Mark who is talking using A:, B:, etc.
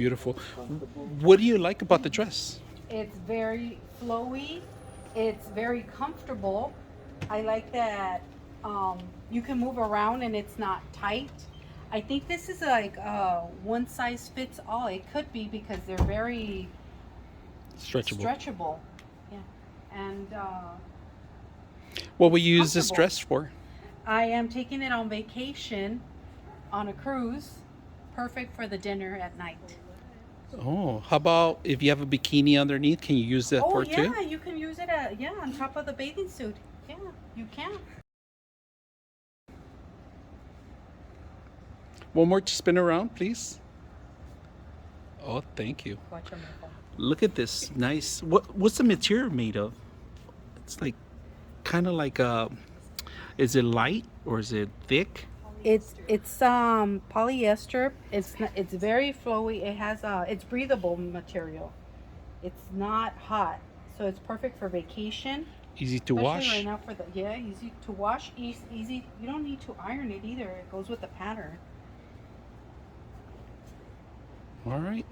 A: beautiful. What do you like about the dress?
B: It's very flowy. It's very comfortable. I like that you can move around and it's not tight. I think this is like one size fits all. It could be because they're very
A: Stretchable.
B: stretchable. Yeah. And
A: What will you use this
B: comfortable.
A: dress for?
B: I am taking it on vacation on a cruise. Perfect for the dinner at night.
A: Oh, how about if you have a bikini underneath? Can you use that
B: Oh
A: for it too?
B: yeah, you can use it on top of the bathing suit. Yeah, you can.
A: One more to spin around, please. Oh, thank you.
B: Watch your phone.
A: Look at this. Nice. What's the material made of? It's like kind of like is it light or is it thick?
B: It's polyester. It's very flowy. It has it's breathable material. It's not hot, so it's perfect for vacation.
A: Easy to
B: Especially
A: wash.
B: right now for the easy to wash, easy. You don't need to iron it either. It goes with the pattern.
A: All right.